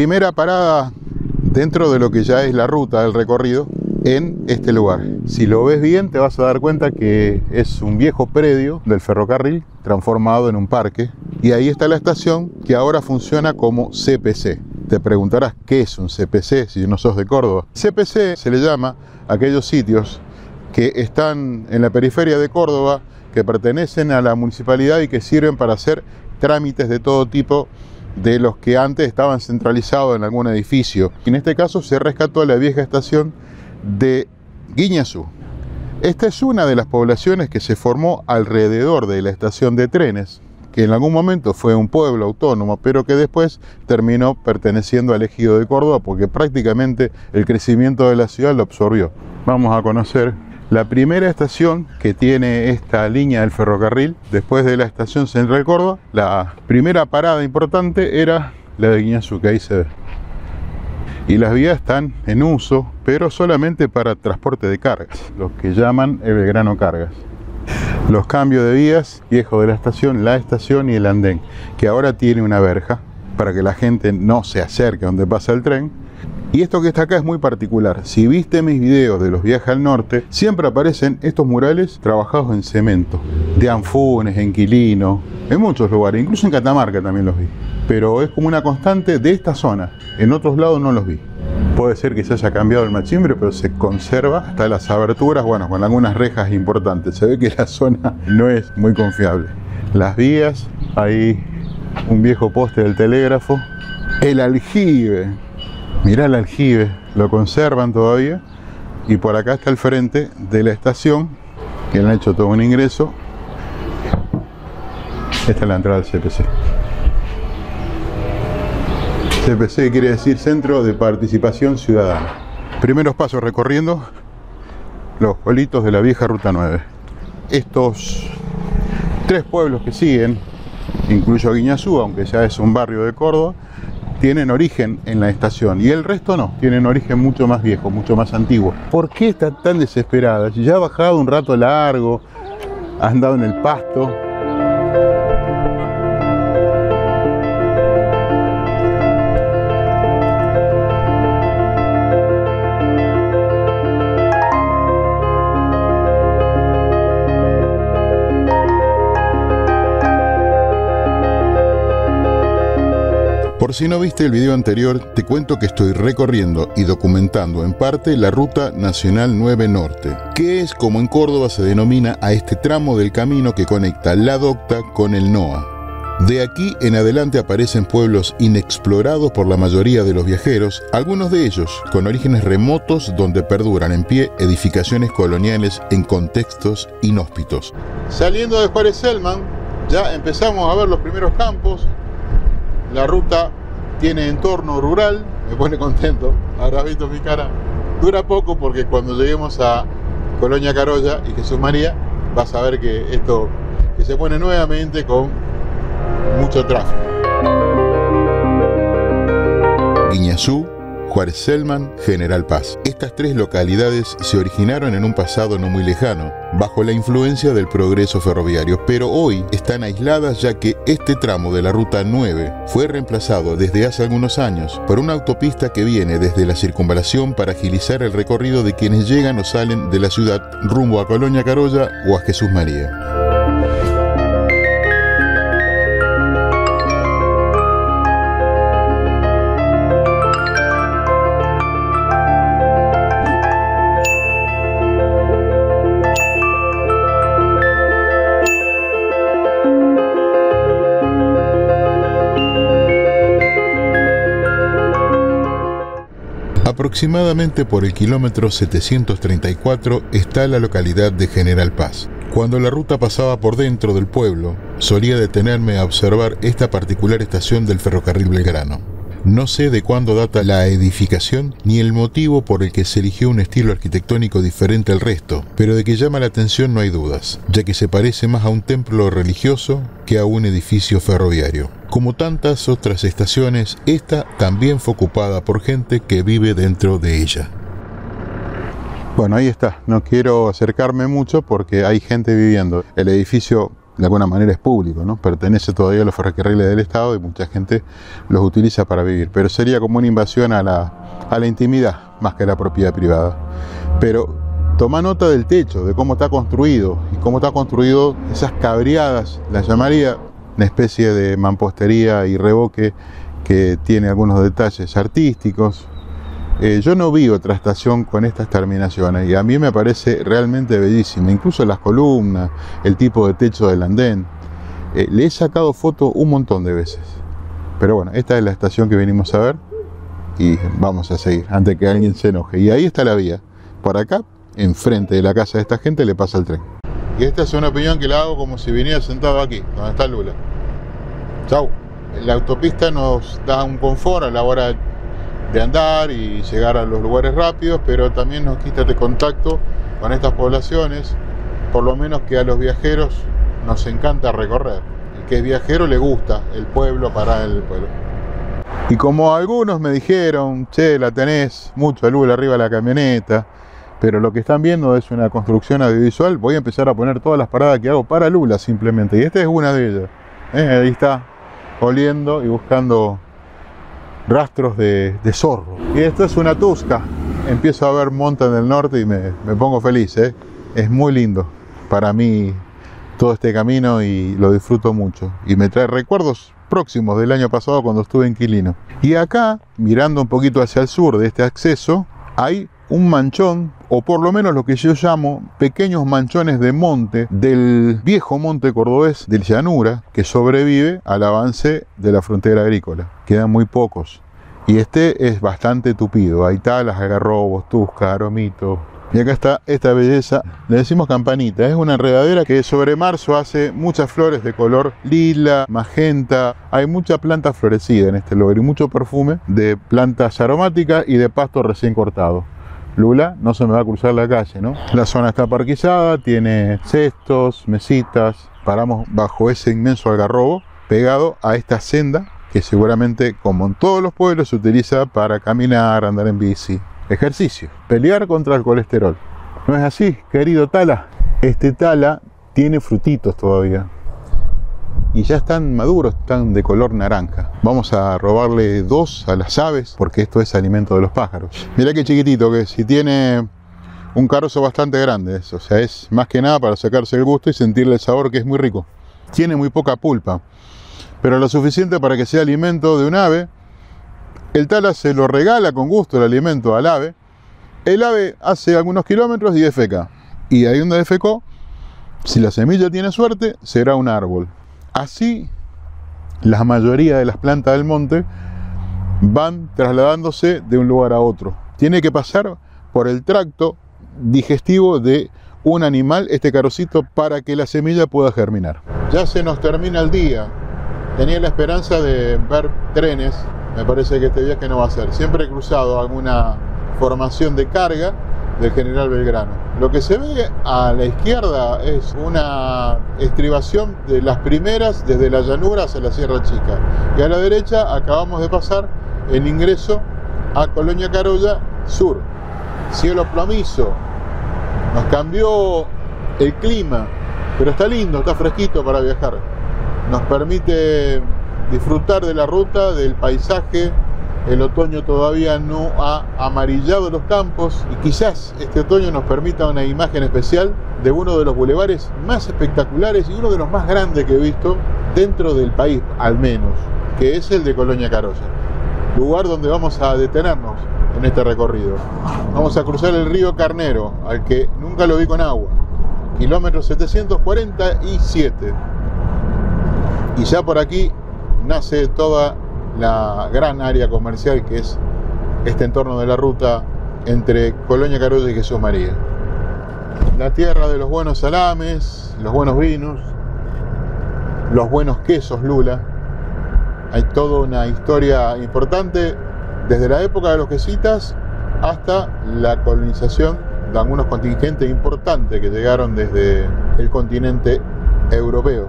primera parada dentro de lo que ya es la ruta del recorrido en este lugar. Si lo ves bien te vas a dar cuenta que es un viejo predio del ferrocarril transformado en un parque, y ahí está la estación que ahora funciona como CPC. Te preguntarás qué es un CPC si no sos de Córdoba. CPC se le llama a aquellos sitios que están en la periferia de Córdoba, que pertenecen a la municipalidad y que sirven para hacer trámites de todo tipo, de los que antes estaban centralizados en algún edificio. En este caso se rescató la vieja estación de Guiñazú. Esta es una de las poblaciones que se formó alrededor de la estación de trenes, que en algún momento fue un pueblo autónomo, pero que después terminó perteneciendo al ejido de Córdoba, porque prácticamente el crecimiento de la ciudad lo absorbió. Vamos a conocer la primera estación que tiene esta línea del ferrocarril. Después de la estación Central Córdoba, la primera parada importante era la de Guiñazú, que ahí se ve. Y las vías están en uso, pero solamente para transporte de cargas, lo que llaman el Belgrano Cargas. Los cambios de vías, viejo de la estación y el andén, que ahora tiene una verja para que la gente no se acerque donde pasa el tren. Y esto que está acá es muy particular. Si viste mis videos de los viajes al norte, siempre aparecen estos murales trabajados en cemento, de Anfunes, en Quilino, en muchos lugares, incluso en Catamarca también los vi. Pero es como una constante de esta zona, en otros lados no los vi. Puede ser que se haya cambiado el machimbre, pero se conserva hasta las aberturas, bueno, con algunas rejas importantes. Se ve que la zona no es muy confiable. Las vías, ahí un viejo poste del telégrafo, el aljibe. Mirá el aljibe, lo conservan todavía, y por acá está el frente de la estación, que le han hecho todo un ingreso. Esta es la entrada del CPC. CPC quiere decir Centro de Participación Ciudadana. Primeros pasos recorriendo los pueblitos de la vieja Ruta 9. Estos tres pueblos que siguen, incluyo Guiñazú, aunque ya es un barrio de Córdoba, tienen origen en la estación, y el resto no, tienen origen mucho más viejo, mucho más antiguo. ¿Por qué está tan desesperada? Si ya ha bajado un rato largo, ha andado en el pasto. Por si no viste el video anterior, te cuento que estoy recorriendo y documentando en parte la Ruta Nacional 9 Norte, que es como en Córdoba se denomina a este tramo del camino que conecta la Docta con el NOA. De aquí en adelante aparecen pueblos inexplorados por la mayoría de los viajeros, algunos de ellos con orígenes remotos donde perduran en pie edificaciones coloniales en contextos inhóspitos. Saliendo de Juárez Selman, ya empezamos a ver los primeros campos. La ruta tiene entorno rural, me pone contento. Habrás visto mi cara. Dura poco porque cuando lleguemos a Colonia Carolla y Jesús María, vas a ver que esto que se pone nuevamente con mucho tráfico. Guiñazú, Juárez Selman, General Paz. Estas tres localidades se originaron en un pasado no muy lejano, bajo la influencia del progreso ferroviario, pero hoy están aisladas ya que este tramo de la Ruta 9 fue reemplazado desde hace algunos años por una autopista que viene desde la circunvalación para agilizar el recorrido de quienes llegan o salen de la ciudad rumbo a Colonia Carolla o a Jesús María. Aproximadamente por el kilómetro 734 está la localidad de General Paz. Cuando la ruta pasaba por dentro del pueblo, solía detenerme a observar esta particular estación del ferrocarril Belgrano. No sé de cuándo data la edificación ni el motivo por el que se eligió un estilo arquitectónico diferente al resto, pero de que llama la atención no hay dudas, ya que se parece más a un templo religioso que a un edificio ferroviario. Como tantas otras estaciones, esta también fue ocupada por gente que vive dentro de ella. Bueno, ahí está. No quiero acercarme mucho porque hay gente viviendo. El edificio de alguna manera es público, ¿no? Pertenece todavía a los ferrocarriles del Estado y mucha gente los utiliza para vivir, pero sería como una invasión a la intimidad más que a la propiedad privada. Pero toma nota del techo, de cómo está construido y cómo está construido esas cabriadas, las llamaría una especie de mampostería y revoque que tiene algunos detalles artísticos. Yo no vi otra estación con estas terminaciones y a mí me parece realmente bellísima, incluso las columnas, el tipo de techo del andén. Le he sacado fotos un montón de veces, pero bueno, esta es la estación que venimos a ver y vamos a seguir antes que alguien se enoje. Y ahí está la vía, por acá, enfrente de la casa de esta gente le pasa el tren. Y esta es una opinión que la hago como si viniera sentado aquí, donde está Lula. Chau. La autopista nos da un confort a la hora de andar y llegar a los lugares rápidos, pero también nos quita de contacto con estas poblaciones, por lo menos que a los viajeros nos encanta recorrer. El que es viajero le gusta el pueblo, parar en el pueblo. Y como algunos me dijeron, che, la tenés mucho a Lula arriba de la camioneta, pero lo que están viendo es una construcción audiovisual, voy a empezar a poner todas las paradas que hago para Lula simplemente, y esta es una de ellas. Ahí está, oliendo y buscando rastros de zorro. Y esto es una Tusca. Empiezo a ver monte en el norte y me pongo feliz, ¿eh? Es muy lindo para mí todo este camino y lo disfruto mucho. Y me trae recuerdos próximos del año pasado cuando estuve en Quilino. Y acá, mirando un poquito hacia el sur de este acceso, hay un manchón, o por lo menos lo que yo llamo pequeños manchones de monte del viejo monte cordobés de llanura que sobrevive al avance de la frontera agrícola. Quedan muy pocos y este es bastante tupido. Hay talas, algarrobos, tusca, aromito. Y acá está esta belleza, le decimos campanita, es una enredadera que sobre marzo hace muchas flores de color lila, magenta. Hay mucha planta florecida en este lugar y mucho perfume de plantas aromáticas y de pasto recién cortado. Lula no se me va a cruzar la calle, ¿no? La zona está parquizada, tiene cestos, mesitas. Paramos bajo ese inmenso algarrobo, pegado a esta senda que seguramente, como en todos los pueblos, se utiliza para caminar, andar en bici. Ejercicio, pelear contra el colesterol. ¿No es así, querido Tala? Este Tala tiene frutitos todavía. Y ya están maduros, están de color naranja. Vamos a robarle dos a las aves, porque esto es alimento de los pájaros. Mirá qué chiquitito que es, y tiene un carozo bastante grande. O sea, es más que nada para sacarse el gusto y sentirle el sabor, que es muy rico. Tiene muy poca pulpa, pero lo suficiente para que sea alimento de un ave. El Tala se lo regala con gusto el alimento al ave. El ave hace algunos kilómetros y defeca. Y ahí donde defecó, si la semilla tiene suerte, será un árbol. Así, la mayoría de las plantas del monte van trasladándose de un lugar a otro. Tiene que pasar por el tracto digestivo de un animal, este carocito, para que la semilla pueda germinar. Ya se nos termina el día. Tenía la esperanza de ver trenes. Me parece que este viaje no va a ser. Siempre he cruzado alguna formación de carga del General Belgrano. Lo que se ve a la izquierda es una estribación de las primeras desde la llanura hacia la Sierra Chica. Y a la derecha acabamos de pasar el ingreso a Colonia Carolla Sur. Cielo plomizo. Nos cambió el clima, pero está lindo, está fresquito para viajar. Nos permite disfrutar de la ruta, del paisaje. El otoño todavía no ha amarillado los campos y quizás este otoño nos permita una imagen especial de uno de los bulevares más espectaculares y uno de los más grandes que he visto dentro del país, al menos, que es el de Colonia Carolla, lugar donde vamos a detenernos en este recorrido. Vamos a cruzar el río Carnero, al que nunca lo vi con agua, kilómetro 747, y ya por aquí nace toda la gran área comercial que es este entorno de la ruta entre Colonia Carolla y Jesús María. La tierra de los buenos salames, los buenos vinos, los buenos quesos Lula. Hay toda una historia importante desde la época de los jesuitas hasta la colonización de algunos contingentes importantes que llegaron desde el continente europeo.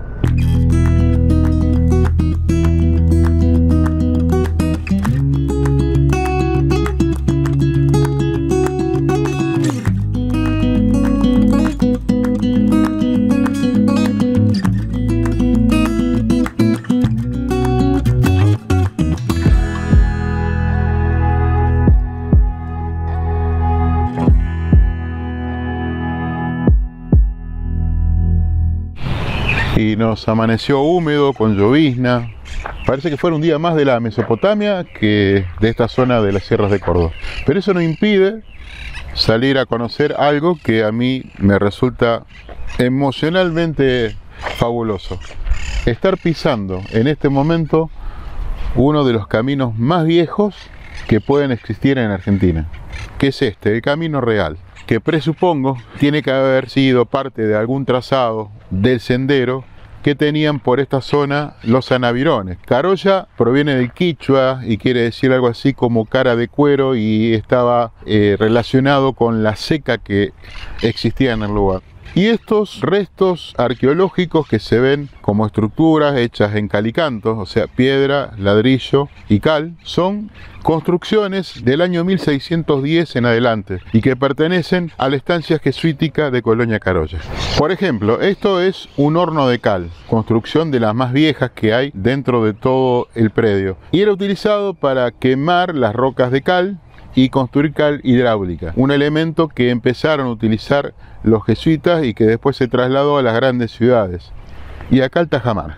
y nos amaneció húmedo, con llovizna. Parece que fuera un día más de la Mesopotamia que de esta zona de las sierras de Córdoba. Pero eso no impide salir a conocer algo que a mí me resulta emocionalmente fabuloso. Estar pisando en este momento uno de los caminos más viejos que pueden existir en Argentina, que es el Camino Real, que presupongo tiene que haber sido parte de algún trazado del sendero que tenían por esta zona los anavirones. Carolla proviene del quichua y quiere decir algo así como cara de cuero, y estaba relacionado con la seca que existía en el lugar. Y estos restos arqueológicos que se ven como estructuras hechas en calicantos, o sea, piedra, ladrillo y cal, son construcciones del año 1610 en adelante y que pertenecen a la estancia jesuítica de Colonia Carolla. Por ejemplo, esto es un horno de cal, construcción de las más viejas que hay dentro de todo el predio, y era utilizado para quemar las rocas de cal y construir cal hidráulica, un elemento que empezaron a utilizar los jesuitas y que después se trasladó a las grandes ciudades. Y acá el tajamar.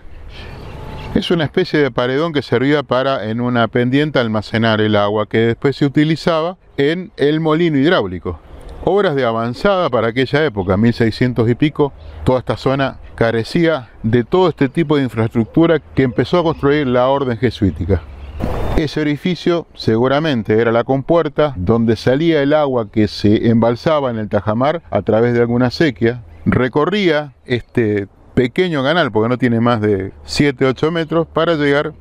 Es una especie de paredón que servía para, en una pendiente, almacenar el agua, que después se utilizaba en el molino hidráulico. Obras de avanzada para aquella época, 1600 y pico. Toda esta zona carecía de todo este tipo de infraestructura que empezó a construir la orden jesuítica. Ese orificio seguramente era la compuerta donde salía el agua que se embalsaba en el tajamar a través de alguna acequia, recorría este pequeño canal, porque no tiene más de 7-8 metros, para llegar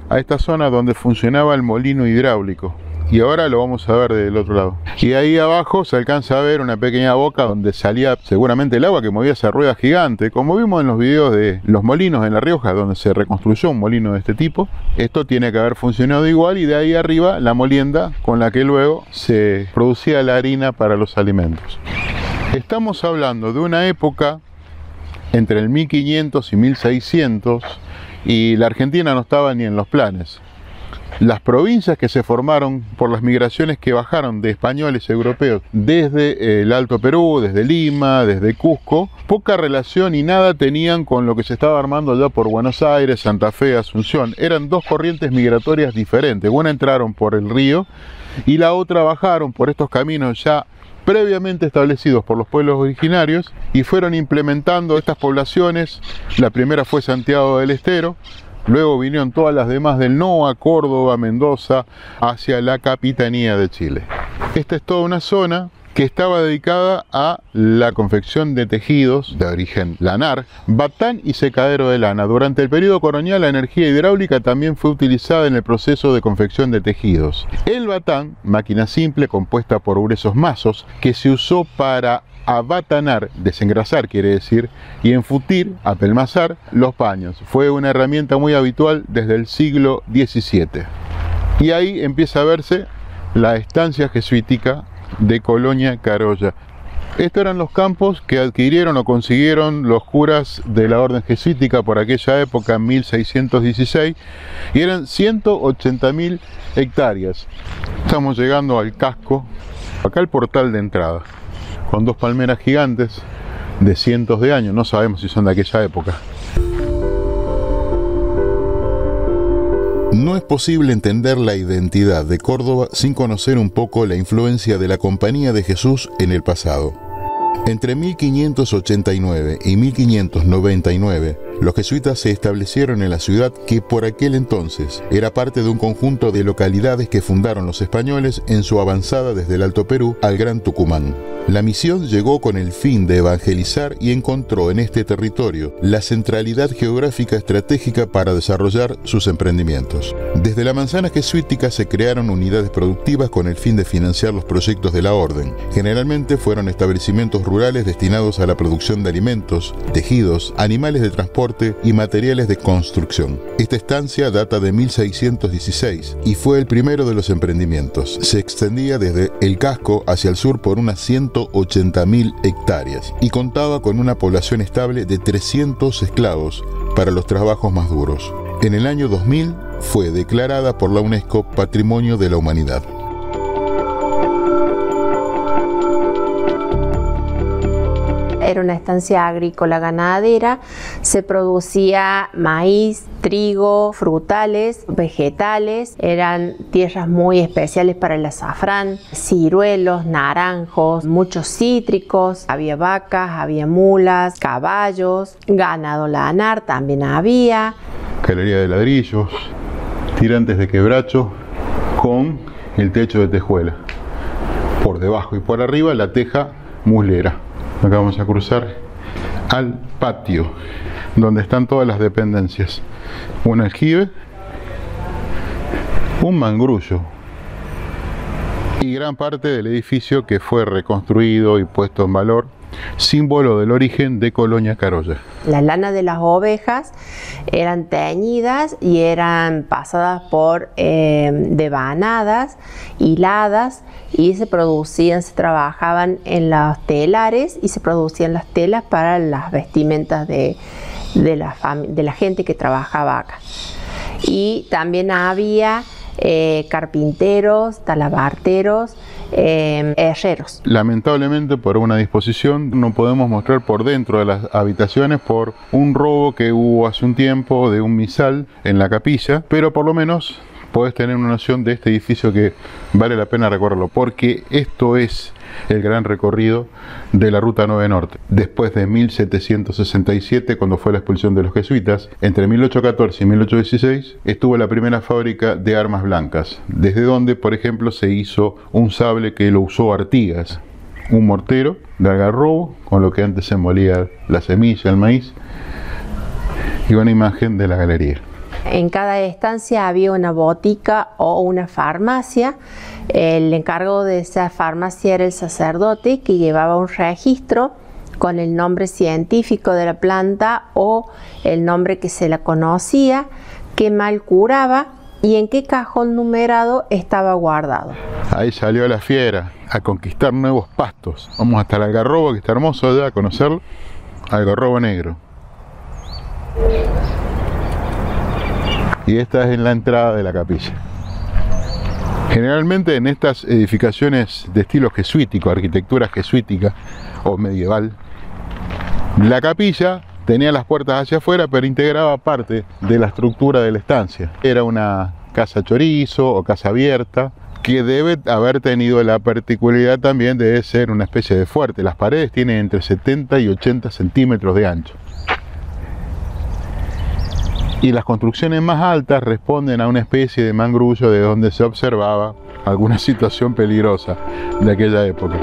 a esta zona donde funcionaba el molino hidráulico. Y ahora lo vamos a ver del otro lado. Y ahí abajo se alcanza a ver una pequeña boca donde salía seguramente el agua, que movía esa rueda gigante, como vimos en los videos de los molinos en La Rioja, donde se reconstruyó un molino de este tipo. Esto tiene que haber funcionado igual, y de ahí arriba la molienda con la que luego se producía la harina para los alimentos. Estamos hablando de una época entre el 1500 y 1600, y la Argentina no estaba ni en los planes. Las provincias que se formaron por las migraciones que bajaron de españoles europeos desde el Alto Perú, desde Lima, desde Cusco, poca relación y nada tenían con lo que se estaba armando allá por Buenos Aires, Santa Fe, Asunción. Eran dos corrientes migratorias diferentes. Una entraron por el río y la otra bajaron por estos caminos ya previamente establecidos por los pueblos originarios, y fueron implementando estas poblaciones. La primera fue Santiago del Estero. Luego vinieron todas las demás del NOA, Córdoba, Mendoza, hacia la capitanía de Chile. Esta es toda una zona que estaba dedicada a la confección de tejidos de origen lanar, batán y secadero de lana. Durante el periodo colonial, la energía hidráulica también fue utilizada en el proceso de confección de tejidos. El batán, máquina simple compuesta por gruesos mazos, que se usó para abatanar, desengrasar quiere decir, y enfutir, apelmazar los paños. Fue una herramienta muy habitual desde el siglo XVII. Y ahí empieza a verse la estancia jesuítica de Colonia Carolla. Estos eran los campos que adquirieron o consiguieron los curas de la orden jesuítica por aquella época, en 1616, y eran 180.000 hectáreas. Estamos llegando al casco, acá el portal de entrada, con dos palmeras gigantes de cientos de años, no sabemos si son de aquella época. No es posible entender la identidad de Córdoba sin conocer un poco la influencia de la Compañía de Jesús en el pasado. Entre 1589 y 1599, los jesuitas se establecieron en la ciudad, que por aquel entonces era parte de un conjunto de localidades que fundaron los españoles en su avanzada desde el Alto Perú al Gran Tucumán. La misión llegó con el fin de evangelizar y encontró en este territorio la centralidad geográfica estratégica para desarrollar sus emprendimientos. Desde la manzana jesuítica se crearon unidades productivas con el fin de financiar los proyectos de la orden. Generalmente fueron establecimientos rurales destinados a la producción de alimentos, tejidos, animales de transporte y materiales de construcción. Esta estancia data de 1616 y fue el primero de los emprendimientos. Se extendía desde el casco hacia el sur por unas 180.000 hectáreas y contaba con una población estable de 300 esclavos para los trabajos más duros. En el año 2000 fue declarada por la UNESCO Patrimonio de la Humanidad. era una estancia agrícola ganadera, se producía maíz, trigo, frutales, vegetales, eran tierras muy especiales para el azafrán, ciruelos, naranjos, muchos cítricos, había vacas, había mulas, caballos, ganado lanar también había. Galería de ladrillos, tirantes de quebracho con el techo de tejuela. Por debajo y por arriba la teja muslera. Acá vamos a cruzar al patio, donde están todas las dependencias. Un aljibe, un mangrullo y gran parte del edificio que fue reconstruido y puesto en valor, símbolo del origen de Colonia Carolla. Las lanas de las ovejas eran teñidas y eran pasadas por devanadas, hiladas, y se trabajaban en los telares y se producían las telas para las vestimentas de la gente que trabajaba acá. Y también había carpinteros, talabarteros, herreros. Lamentablemente, por una disposición, no podemos mostrar por dentro de las habitaciones por un robo que hubo hace un tiempo de un misal en la capilla, pero por lo menos podés tener una noción de este edificio que vale la pena recorrerlo, porque esto es el gran recorrido de la Ruta 9 Norte. Después de 1767, cuando fue la expulsión de los jesuitas, entre 1814 y 1816 estuvo la primera fábrica de armas blancas, desde donde, por ejemplo, se hizo un sable que lo usó Artigas, un mortero de algarrobo, con lo que antes se molía la semilla, el maíz, y una imagen de la galería. En cada estancia había una botica o una farmacia. El encargado de esa farmacia era el sacerdote, que llevaba un registro con el nombre científico de la planta o el nombre que se la conocía, qué mal curaba y en qué cajón numerado estaba guardado. Ahí salió la fiera a conquistar nuevos pastos. Vamos hasta el algarrobo, que está hermoso allá, a conocerlo. Algarrobo negro. Y esta es la entrada de la capilla. Generalmente en estas edificaciones de estilo jesuítico, arquitectura jesuítica o medieval, la capilla tenía las puertas hacia afuera, pero integraba parte de la estructura de la estancia. Era una casa chorizo o casa abierta, que debe haber tenido la particularidad también de ser una especie de fuerte. Las paredes tienen entre 70 y 80 centímetros de ancho. Y las construcciones más altas responden a una especie de mangrullo de donde se observaba alguna situación peligrosa de aquella época.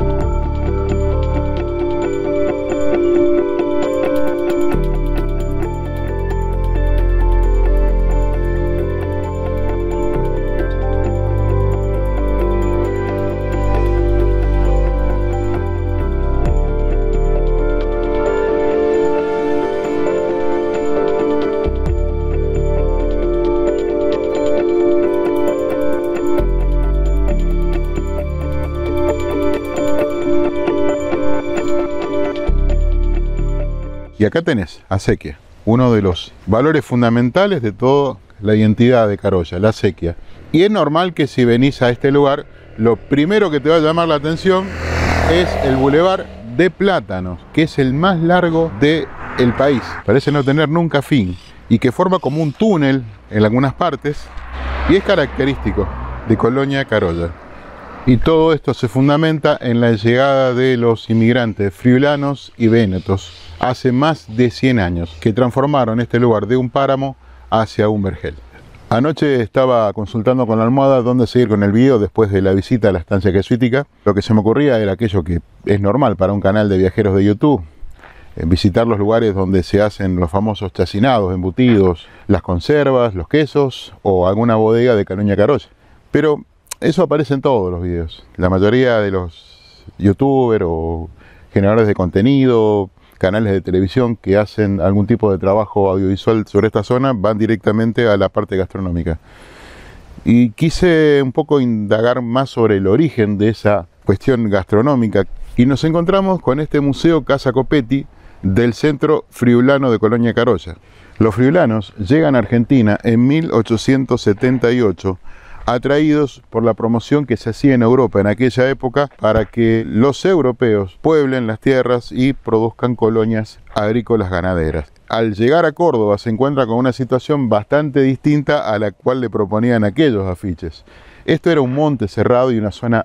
Y acá tenés acequia, uno de los valores fundamentales de toda la identidad de Carolla, la acequia. Y es normal que si venís a este lugar, lo primero que te va a llamar la atención es el bulevar de Plátanos, que es el más largo del país. Parece no tener nunca fin y que forma como un túnel en algunas partes y es característico de Colonia Carolla. Y todo esto se fundamenta en la llegada de los inmigrantes friulanos y vénetos hace más de 100 años, que transformaron este lugar de un páramo hacia un vergel. Anoche estaba consultando con la almohada dónde seguir con el video después de la visita a la estancia jesuítica. Lo que se me ocurría era aquello que es normal para un canal de viajeros de YouTube: visitar los lugares donde se hacen los famosos chacinados, embutidos, las conservas, los quesos o alguna bodega de Colonia Carolla. Pero eso aparece en todos los videos. La mayoría de los youtubers o generadores de contenido, canales de televisión que hacen algún tipo de trabajo audiovisual sobre esta zona van directamente a la parte gastronómica. Y quise un poco indagar más sobre el origen de esa cuestión gastronómica y nos encontramos con este museo Casa Copetti del Centro Friulano de Colonia Carolla. Los friulanos llegan a Argentina en 1878 atraídos por la promoción que se hacía en Europa en aquella época para que los europeos pueblen las tierras y produzcan colonias agrícolas ganaderas. Al llegar a Córdoba se encuentra con una situación bastante distinta a la cual le proponían aquellos afiches. Esto era un monte cerrado y una zona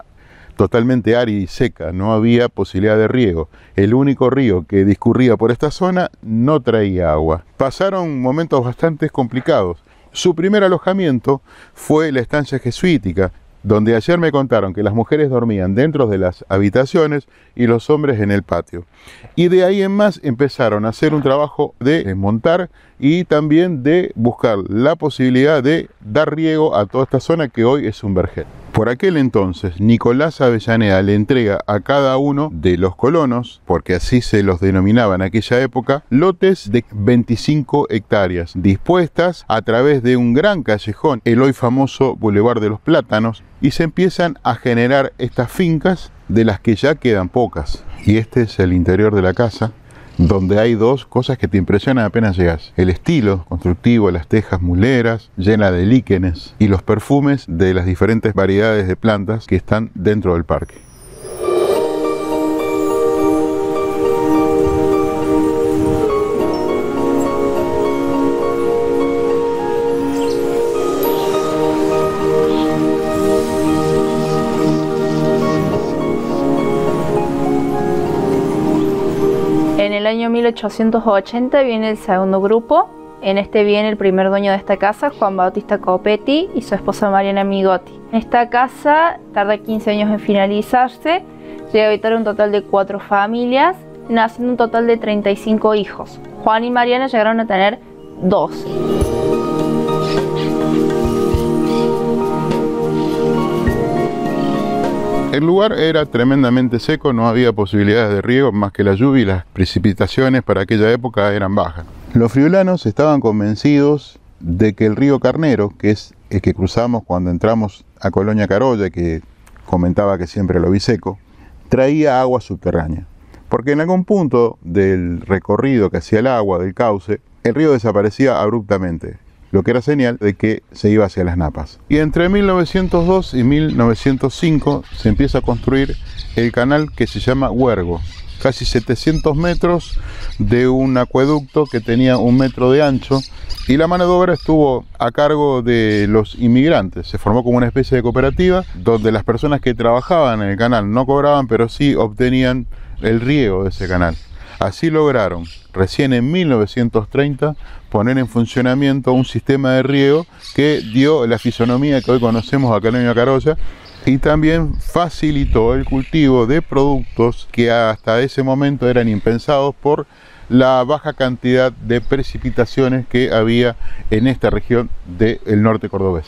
totalmente árida y seca, no había posibilidad de riego. El único río que discurría por esta zona no traía agua. Pasaron momentos bastante complicados. Su primer alojamiento fue la estancia jesuítica, donde ayer me contaron que las mujeres dormían dentro de las habitaciones y los hombres en el patio. Y de ahí en más empezaron a hacer un trabajo de desmontar y también de buscar la posibilidad de dar riego a toda esta zona que hoy es un vergel. Por aquel entonces, Nicolás Avellaneda le entrega a cada uno de los colonos, porque así se los denominaba en aquella época, lotes de 25 hectáreas, dispuestas a través de un gran callejón, el hoy famoso Boulevard de los Plátanos, y se empiezan a generar estas fincas de las que ya quedan pocas. Y este es el interior de la casa, donde hay dos cosas que te impresionan apenas llegas: el estilo constructivo, las tejas muleras, llena de líquenes, y los perfumes de las diferentes variedades de plantas que están dentro del parque. En el año 1880 viene el segundo grupo. En este viene el primer dueño de esta casa, Juan Bautista Copetti, y su esposa Mariana Migotti. Esta casa tarda 15 años en finalizarse, llega a habitar un total de 4 familias, naciendo un total de 35 hijos. Juan y Mariana llegaron a tener 2. El lugar era tremendamente seco, no había posibilidades de riego más que la lluvia, y las precipitaciones para aquella época eran bajas. Los friulanos estaban convencidos de que el río Carnero, que es el que cruzamos cuando entramos a Colonia Carolla, que comentaba que siempre lo vi seco, traía agua subterránea. Porque en algún punto del recorrido que hacía el agua del cauce, el río desaparecía abruptamente, lo que era señal de que se iba hacia las napas. Y entre 1902 y 1905 se empieza a construir el canal que se llama Huergo, casi 700 metros de un acueducto que tenía 1 metro de ancho, y la mano de obra estuvo a cargo de los inmigrantes. Se formó como una especie de cooperativa donde las personas que trabajaban en el canal no cobraban, pero sí obtenían el riego de ese canal. Así lograron, recién en 1930, poner en funcionamiento un sistema de riego que dio la fisonomía que hoy conocemos a Colonia Carolla, y también facilitó el cultivo de productos que hasta ese momento eran impensados por la baja cantidad de precipitaciones que había en esta región del norte cordobés.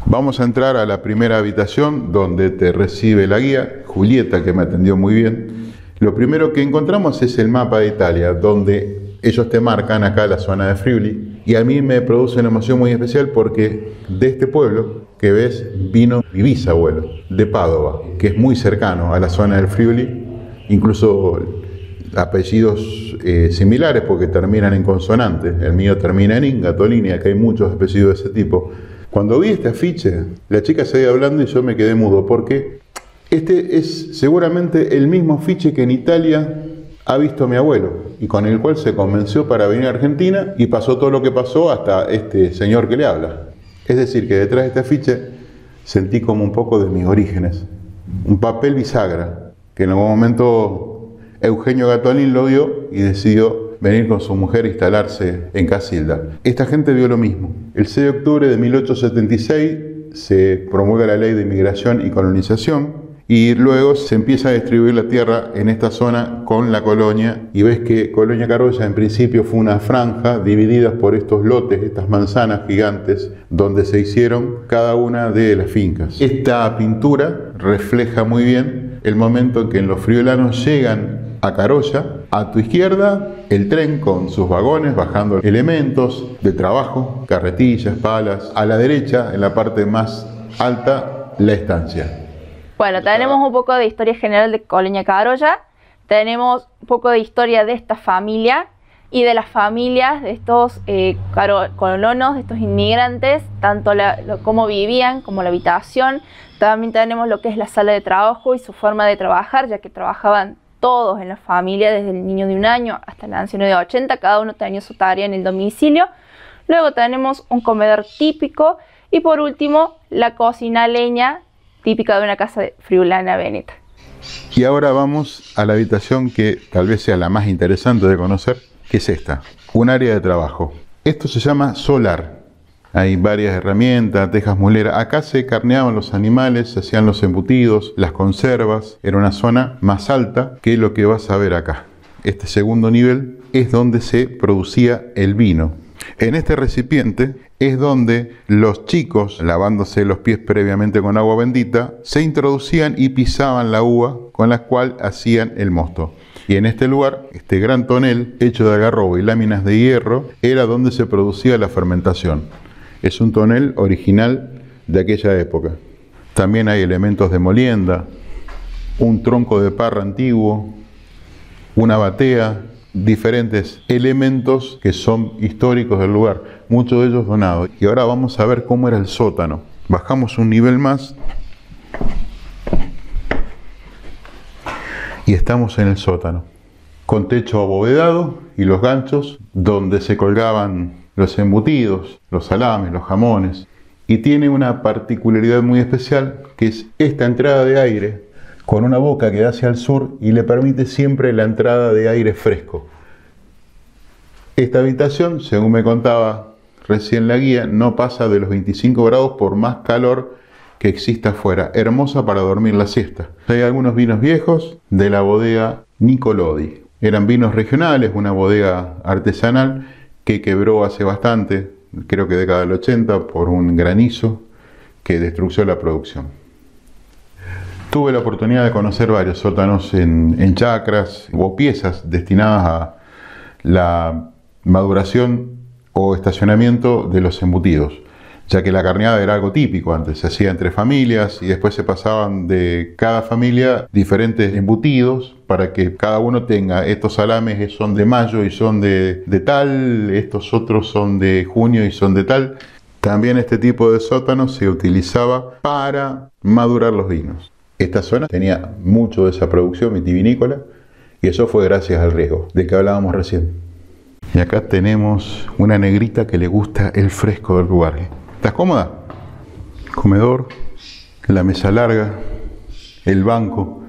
Vamos a entrar a la primera habitación donde te recibe la guía, Julieta, que me atendió muy bien. Lo primero que encontramos es el mapa de Italia, donde ellos te marcan acá la zona de Friuli, y a mí me produce una emoción muy especial porque de este pueblo que ves vino mi bisabuelo de Padova, que es muy cercano a la zona del Friuli, incluso apellidos similares porque terminan en consonante. El mío termina en Inga, Tolini, acá hay muchos apellidos de ese tipo. Cuando vi este afiche, la chica seguía hablando y yo me quedé mudo porque este es seguramente el mismo afiche que en Italia ha visto mi abuelo y con el cual se convenció para venir a Argentina, y pasó todo lo que pasó hasta este señor que le habla. Es decir, que detrás de este afiche sentí como un poco de mis orígenes, un papel bisagra que en algún momento Eugenio Gatolín lo vio y decidió venir con su mujer a instalarse en Casilda. Esta gente vio lo mismo. El 6 de octubre de 1876 se promulga la Ley de Inmigración y Colonización, y luego se empieza a distribuir la tierra en esta zona con la colonia, y ves que Colonia Carolla en principio fue una franja dividida por estos lotes, estas manzanas gigantes, donde se hicieron cada una de las fincas. Esta pintura refleja muy bien el momento en que los friulanos llegan a Carolla. A tu izquierda, el tren con sus vagones bajando elementos de trabajo, carretillas, palas. A la derecha, en la parte más alta, la estancia. Bueno, tenemos un poco de historia general de Colonia Carolla, tenemos un poco de historia de esta familia. y de las familias de estos colonos, de estos inmigrantes, tanto cómo vivían como la habitación. También tenemos lo que es la sala de trabajo y su forma de trabajar, ya que trabajaban todos en la familia, desde el niño de 1 año hasta el anciano de 80, cada uno tenía su tarea en el domicilio. Luego tenemos un comedor típico y por último la cocina a leña típica de una casa friulana veneta. Y ahora vamos a la habitación que tal vez sea la más interesante de conocer, que es esta, un área de trabajo. Esto se llama solar. Hay varias herramientas, tejas muleras. Acá se carneaban los animales, se hacían los embutidos, las conservas. Era una zona más alta que lo que vas a ver acá. Este segundo nivel es donde se producía el vino. En este recipiente es donde los chicos, lavándose los pies previamente con agua bendita, se introducían y pisaban la uva con la cual hacían el mosto. Y en este lugar, este gran tonel hecho de algarrobo y láminas de hierro, era donde se producía la fermentación. Es un tonel original de aquella época. También hay elementos de molienda, un tronco de parra antiguo, una batea, diferentes elementos que son históricos del lugar, muchos de ellos donados. Y ahora vamos a ver cómo era el sótano. Bajamos un nivel más y estamos en el sótano, con techo abovedado y los ganchos donde se colgaban los embutidos, los salames, los jamones. Y tiene una particularidad muy especial, que es esta entrada de aire con una boca que da hacia el sur y le permite siempre la entrada de aire fresco. Esta habitación, según me contaba recién la guía, no pasa de los 25 grados por más calor que exista afuera. Hermosa para dormir la siesta. Hay algunos vinos viejos de la bodega Nicolodi. Eran vinos regionales, una bodega artesanal que quebró hace bastante, creo que década del 80, por un granizo que destruyó la producción. Tuve la oportunidad de conocer varios sótanos en chacras o piezas destinadas a la maduración o estacionamiento de los embutidos, ya que la carneada era algo típico antes, se hacía entre familias y después se pasaban de cada familia diferentes embutidos para que cada uno tenga, estos salames son de mayo y son de tal, estos otros son de junio y son de tal. También este tipo de sótano se utilizaba para madurar los vinos. Esta zona tenía mucho de esa producción vitivinícola y eso fue gracias al riego, del que hablábamos recién. Y acá tenemos una negrita que le gusta el fresco del lugar. ¿Estás cómoda? Comedor, la mesa larga, el banco,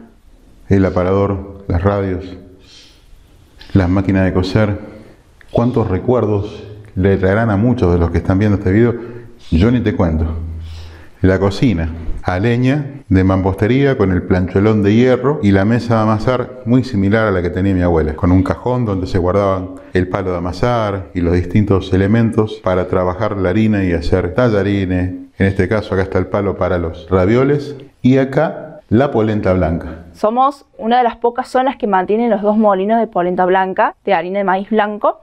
el aparador, las radios, las máquinas de coser. ¿Cuántos recuerdos le traerán a muchos de los que están viendo este video? Yo ni te cuento. La cocina, a leña, de mampostería, con el planchuelón de hierro y la mesa de amasar muy similar a la que tenía mi abuela, con un cajón donde se guardaban el palo de amasar y los distintos elementos para trabajar la harina y hacer tallarines. En este caso acá está el palo para los ravioles y acá la polenta blanca. Somos una de las pocas zonas que mantienen los 2 molinos de polenta blanca, de harina de maíz blanco.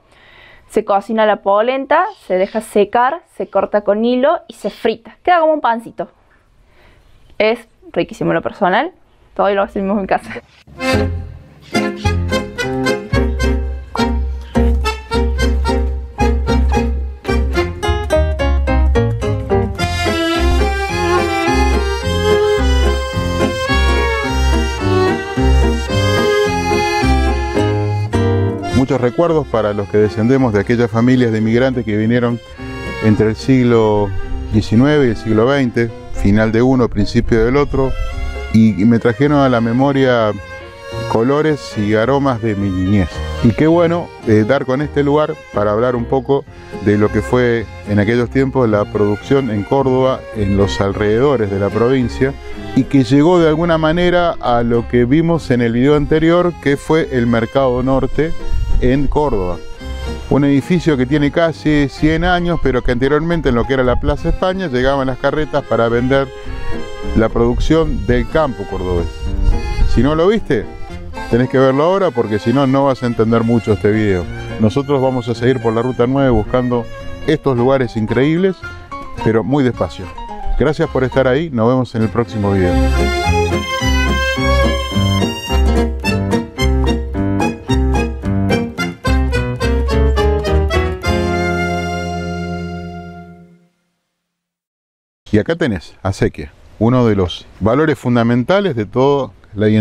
Se cocina la polenta, se deja secar, se corta con hilo y se frita. Queda como un pancito. Es riquísimo en lo personal. Todo lo hacemos en casa. Muchos recuerdos para los que descendemos de aquellas familias de inmigrantes que vinieron entre el siglo XIX y el siglo XX, final de uno, principio del otro, y me trajeron a la memoria colores y aromas de mi niñez. Y qué bueno dar con este lugar para hablar un poco de lo que fue en aquellos tiempos la producción en Córdoba, en los alrededores de la provincia, y que llegó de alguna manera a lo que vimos en el video anterior, que fue el Mercado Norte en Córdoba. Un edificio que tiene casi 100 años, pero que anteriormente en lo que era la Plaza España llegaban las carretas para vender la producción del campo cordobés. Si no lo viste, tenés que verlo ahora porque si no, no vas a entender mucho este video. Nosotros vamos a seguir por la Ruta 9 buscando estos lugares increíbles, pero muy despacio. Gracias por estar ahí, nos vemos en el próximo video. Y acá tenés acequia, uno de los valores fundamentales de toda la identidad